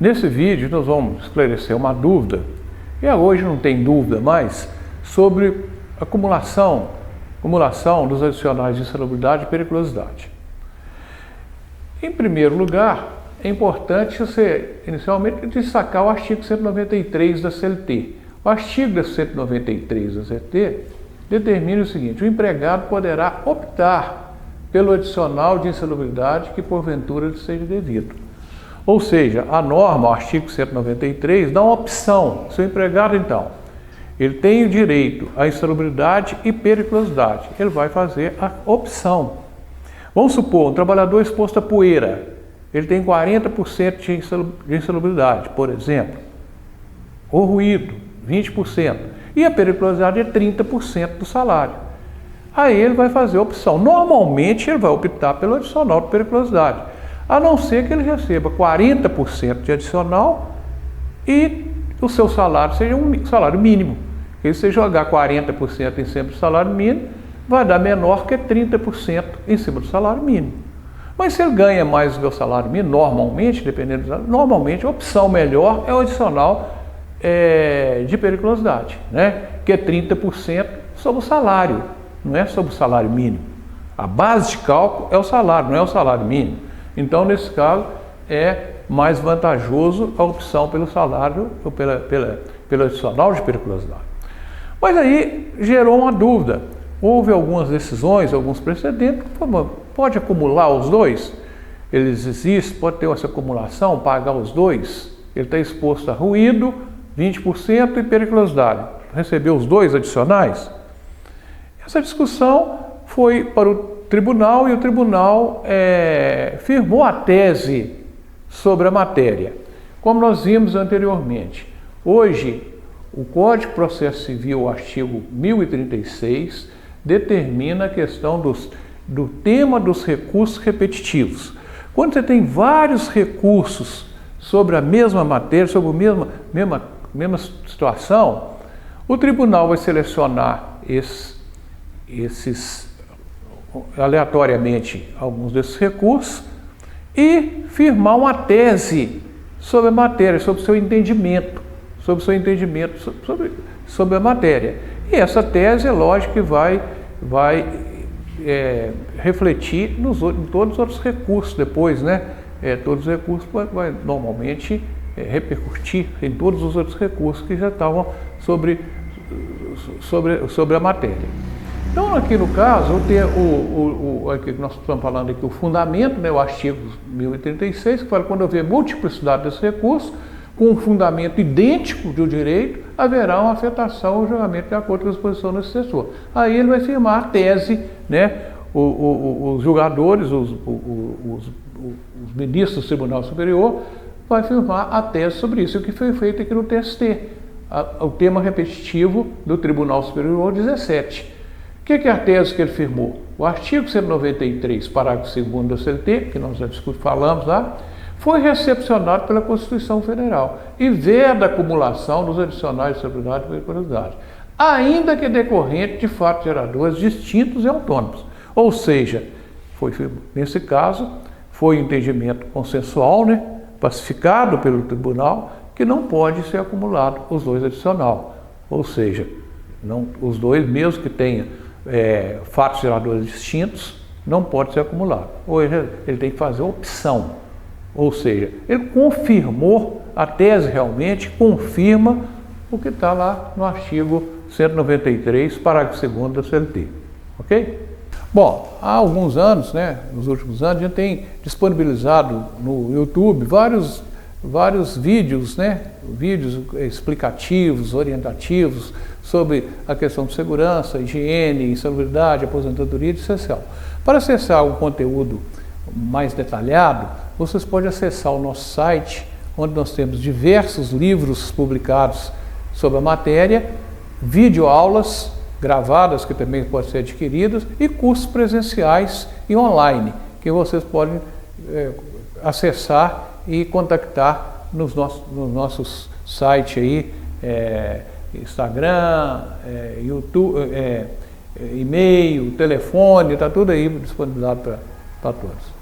Nesse vídeo nós vamos esclarecer uma dúvida, e hoje não tem dúvida mais, sobre acumulação dos adicionais de insalubridade e periculosidade. Em primeiro lugar, é importante você, inicialmente, destacar o artigo 193 da CLT. O artigo 193 da CLT determina o seguinte: o empregado poderá optar pelo adicional de insalubridade que porventura lhe seja devido. Ou seja, a norma, o artigo 193, dá uma opção. Se o empregado, então, ele tem o direito à insalubridade e periculosidade, ele vai fazer a opção. Vamos supor, um trabalhador exposto à poeira, ele tem 40% de insalubridade, por exemplo, ou ruído, 20%, e a periculosidade é 30% do salário. Aí ele vai fazer a opção. Normalmente ele vai optar pelo adicional de periculosidade, a não ser que ele receba 40% de adicional e o seu salário seja um salário mínimo. Porque se você jogar 40% em cima do salário mínimo, vai dar menor que 30% em cima do salário mínimo. Mas se ele ganha mais do que o salário mínimo, normalmente, dependendo do salário, normalmente a opção melhor é o adicional de periculosidade, né? Que é 30% sobre o salário, não é sobre o salário mínimo. A base de cálculo é o salário, não é o salário mínimo. Então, nesse caso, é mais vantajoso a opção pelo salário ou pelo adicional de periculosidade. Mas aí gerou uma dúvida. Houve algumas decisões, alguns precedentes, pode acumular os dois? Eles existem, pode ter essa acumulação, pagar os dois? Ele está exposto a ruído, 20% e periculosidade. Recebeu os dois adicionais? Essa discussão foi para o tribunal e o tribunal firmou a tese sobre a matéria. Como nós vimos anteriormente, hoje o Código de Processo Civil, o artigo 1036, determina a questão do tema dos recursos repetitivos. Quando você tem vários recursos sobre a mesma matéria, sobre a mesma situação, o tribunal vai selecionar aleatoriamente alguns desses recursos e firmar uma tese sobre a matéria, sobre o seu entendimento, sobre a matéria. E essa tese, é lógico que vai refletir em todos os outros recursos depois, né? Todos os recursos vai normalmente repercutir em todos os outros recursos que já estavam sobre a matéria. Então, aqui no caso, aqui que nós estamos falando aqui, o fundamento, né, o artigo 1036, que fala que quando houver multiplicidade desses recursos, com um fundamento idêntico do direito, haverá uma afetação ao julgamento de acordo com a disposição do assessor. Aí ele vai firmar a tese, né? Os julgadores, os ministros do Tribunal Superior, vai firmar a tese sobre isso, o que foi feito aqui no TST, o tema repetitivo do Tribunal Superior 17. O que é a tese que ele firmou? O artigo 193, parágrafo 2º da CLT, que nós já falamos lá, foi recepcionado pela Constituição Federal e veda a acumulação dos adicionais de insalubridade e periculosidade, ainda que decorrente de fatos geradores distintos e autônomos. Ou seja, nesse caso, foi um entendimento consensual, né, pacificado pelo tribunal, que não pode ser acumulado os dois adicionais. Ou seja, os dois, mesmo que tenham fatos geradores distintos, não pode ser acumulado. Ou ele tem que fazer opção. Ou seja, ele confirmou, a tese realmente confirma o que está lá no artigo 193, parágrafo 2º da CLT. Ok? Bom, há alguns anos, né, nos últimos anos, a gente tem disponibilizado no YouTube vários vídeos, né, vídeos explicativos, orientativos sobre a questão de segurança, higiene, insalubridade, aposentadoria e social. Para acessar o conteúdo mais detalhado, vocês podem acessar o nosso site, onde nós temos diversos livros publicados sobre a matéria, videoaulas gravadas que também podem ser adquiridas e cursos presenciais e online, que vocês podem acessar e contactar nos nossos sites aí, Instagram, YouTube, e-mail, telefone, está tudo aí disponibilizado para todos.